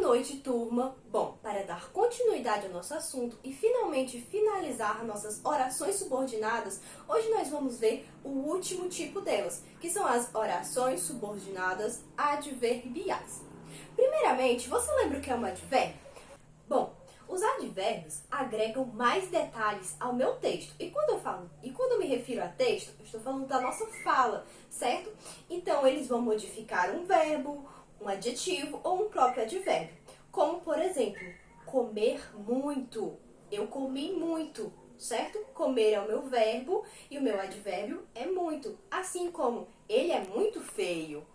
noite, turma! Bom, para dar continuidade ao nosso assunto e finalmente finalizar nossas orações subordinadas, hoje nós vamos ver o último tipo delas, que são as orações subordinadas adverbiais. Primeiramente, você lembra o que é um advérbio? Bom, os advérbios agregam mais detalhes ao meu texto. E quando eu me refiro a texto, eu estou falando da nossa fala, certo? Então, eles vão modificar um verbo, um adjetivo ou um próprio advérbio. Como, por exemplo, comer muito. Eu comi muito, certo? Comer é o meu verbo e o meu advérbio é muito. Assim como ele é muito feio.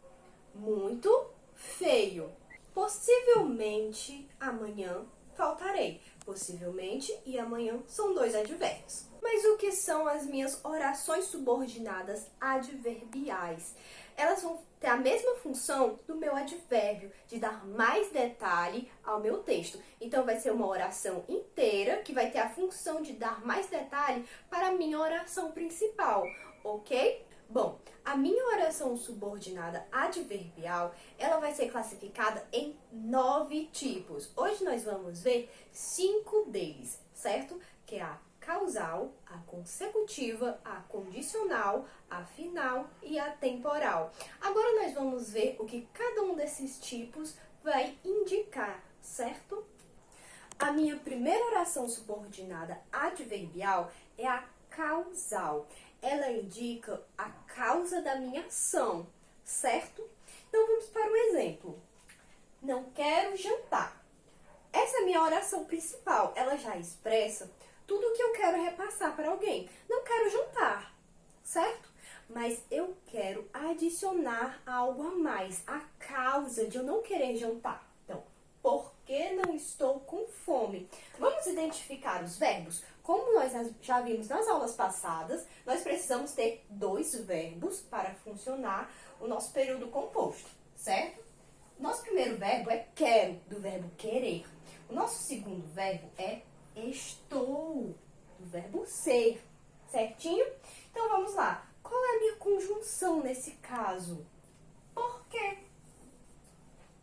Muito feio. Possivelmente amanhã faltarei. Possivelmente e amanhã são dois advérbios. Mas o que são as minhas orações subordinadas adverbiais? Elas vão ter a mesma função do meu advérbio, de dar mais detalhe ao meu texto. Então, vai ser uma oração inteira que vai ter a função de dar mais detalhe para a minha oração principal, ok? Bom, a minha oração subordinada adverbial, ela vai ser classificada em 9 tipos. Hoje nós vamos ver 5 deles, certo? Que é a causal, a consecutiva, a condicional, a final e a temporal. Agora nós vamos ver o que cada um desses tipos vai indicar, certo? A minha primeira oração subordinada adverbial é a causal. Ela indica a causa da minha ação, certo? Então vamos para o exemplo. Não quero jantar. Essa é a minha oração principal. Ela já expressa tudo o que eu quero repassar para alguém. Não quero jantar, certo? Mas eu quero adicionar algo a mais, a causa de eu não querer jantar. Então, por que não estou com fome? Vamos identificar os verbos? Como nós já vimos nas aulas passadas, nós precisamos ter 2 verbos para funcionar o nosso período composto, certo? Nosso primeiro verbo é quero, do verbo querer. O nosso segundo verbo é estou, do verbo ser, certinho? Então, vamos lá. Qual é a minha conjunção nesse caso? Por quê?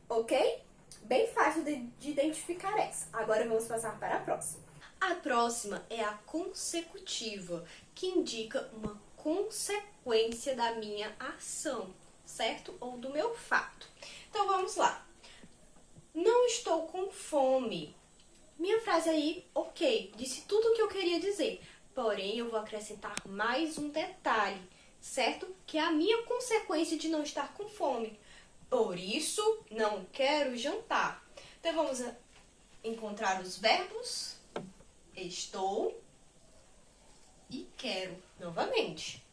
Ok? Bem fácil de identificar essa. Agora, vamos passar para a próxima. A próxima é a consecutiva, que indica uma consequência da minha ação, certo? Ou do meu fato. Então, vamos lá. Não estou com fome. Minha frase aí, ok, disse tudo o que eu queria dizer. Porém, eu vou acrescentar mais um detalhe, certo? Que é a minha consequência de não estar com fome. Por isso, não quero jantar. Então, vamos encontrar os verbos estou e quero, novamente.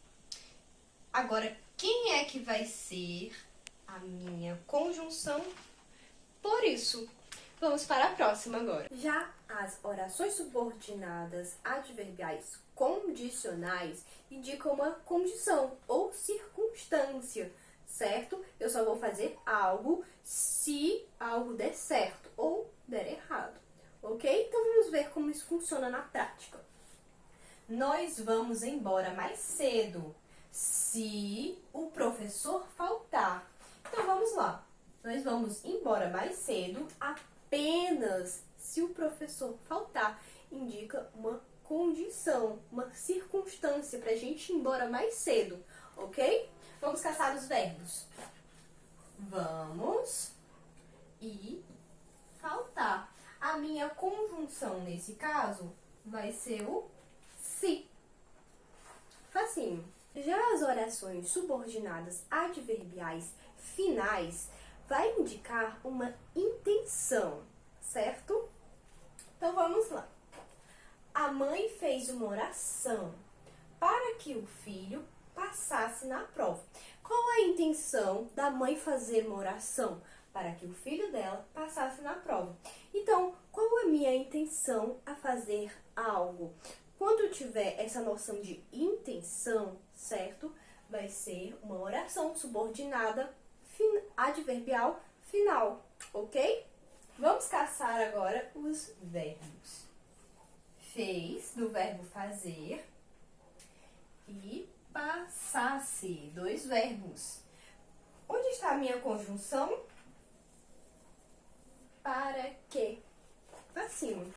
Agora, quem é que vai ser a minha conjunção? Por isso, vamos para a próxima agora. Já as orações subordinadas adverbiais condicionais indicam uma condição ou circunstância, certo? Eu só vou fazer algo se algo der certo ou der errado, ok? Então, vamos ver como isso funciona na prática. Nós vamos embora mais cedo se o professor faltar. Então, vamos lá. Nós vamos embora mais cedo apenas se o professor faltar. Indica uma condição, uma circunstância para a gente ir embora mais cedo, ok? Vamos caçar os verbos. Vamos e faltar. A minha conjunção nesse caso vai ser o se. Facinho. Já as orações subordinadas adverbiais finais vai indicar uma intenção, certo? Então, vamos lá. A mãe fez uma oração para que o filho passasse na prova. Qual a intenção da mãe fazer uma oração? Para que o filho dela passasse na prova. Então, qual a minha intenção a fazer algo? Quando eu tiver essa noção de intenção, certo? Vai ser uma oração subordinada adverbial final, ok? Vamos caçar agora os verbos. Fez, do verbo fazer, e passasse, 2 verbos. Onde está a minha conjunção? Para facinho.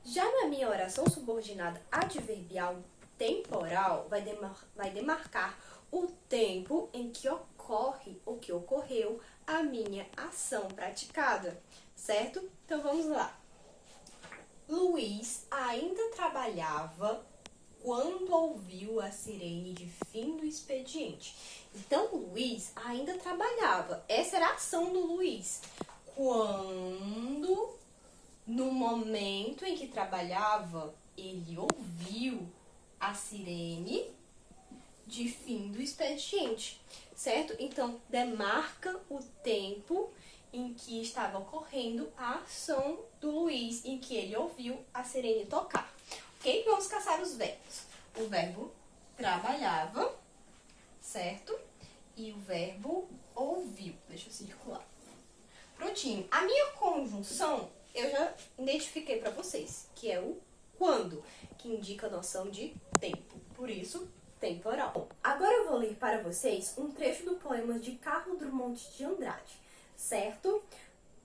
Já na minha oração subordinada adverbial temporal, vai demarcar o tempo em que ocorre ou que ocorreu a minha ação praticada, certo? Então vamos lá. Luiz ainda trabalhava quando ouviu a sirene de fim do expediente. Então, Luiz ainda trabalhava. Essa era a ação do Luiz. Quando, no momento em que trabalhava, ele ouviu a sirene de fim do expediente, certo? Então, demarca o tempo em que estava ocorrendo a ação do Luiz, em que ele ouviu a sirene tocar. Ok? Vamos caçar os verbos. O verbo trabalhava, certo? E o verbo ouviu. Deixa eu circular. Prontinho. A minha conjunção, eu já identifiquei para vocês, que é o quando, que indica a noção de tempo. Por isso, temporal. Agora eu vou ler para vocês um trecho do poema de Carlos Drummond de Andrade, certo?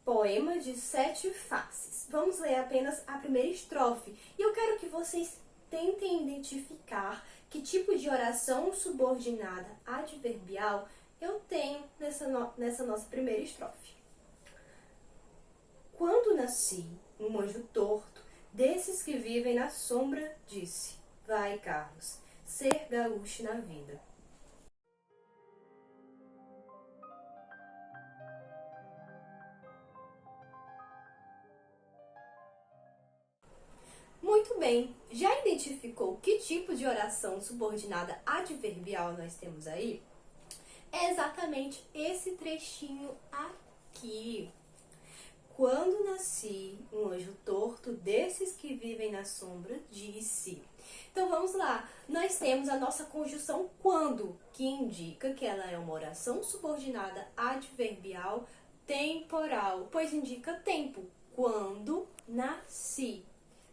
Poema de 7 faces. Vamos ler apenas a primeira estrofe. E eu quero que vocês tentem identificar que tipo de oração subordinada adverbial eu tenho nessa nossa primeira estrofe. Quando nasci, um anjo torto, desses que vivem na sombra, disse: vai, Carlos, ser gaúcho na vida. Muito bem, já identificou que tipo de oração subordinada adverbial nós temos aí? É exatamente esse trechinho aqui. Quando nasci, um anjo torto desses que vivem na sombra disse. Então vamos lá, nós temos a nossa conjunção quando, que indica que ela é uma oração subordinada adverbial temporal, pois indica tempo. Quando nasci.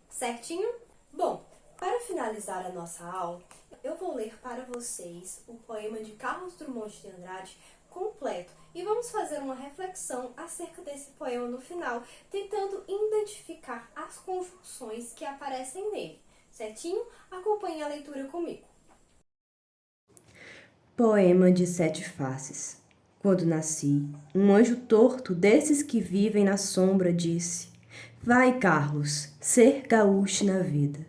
Certinho? Bom, para finalizar a nossa aula, eu vou ler para vocês o poema de Carlos Drummond de Andrade completo e vamos fazer uma reflexão acerca desse poema no final, tentando identificar as conjunções que aparecem nele. Certinho? Acompanhe a leitura comigo. Poema de 7 faces. Quando nasci, um anjo torto desses que vivem na sombra disse: vai, Carlos, ser gaúcho na vida.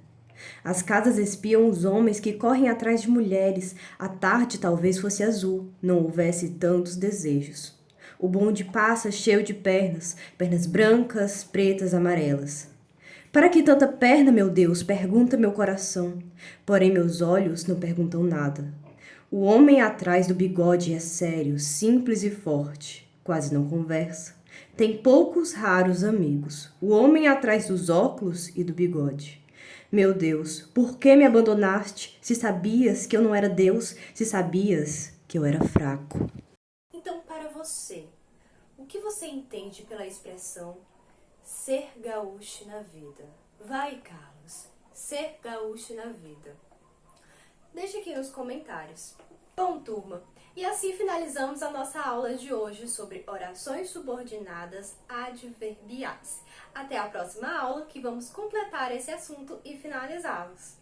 As casas espiam os homens que correm atrás de mulheres. A tarde talvez fosse azul, não houvesse tantos desejos. O bonde passa cheio de pernas, pernas brancas, pretas, amarelas. Para que tanta perna, meu Deus? Pergunta meu coração. Porém meus olhos não perguntam nada. O homem atrás do bigode é sério, simples e forte. Quase não conversa. Tem poucos raros amigos. O homem atrás dos óculos e do bigode. Meu Deus, por que me abandonaste? Se sabias que eu não era Deus, se sabias que eu era fraco. Então, para você, o que você entende pela expressão ser gaúcho na vida? Vai, Carlos, ser gaúcho na vida. Deixe aqui nos comentários. Bom, turma, e assim finalizamos a nossa aula de hoje sobre orações subordinadas adverbiais. Até a próxima aula, que vamos completar esse assunto e finalizá-los.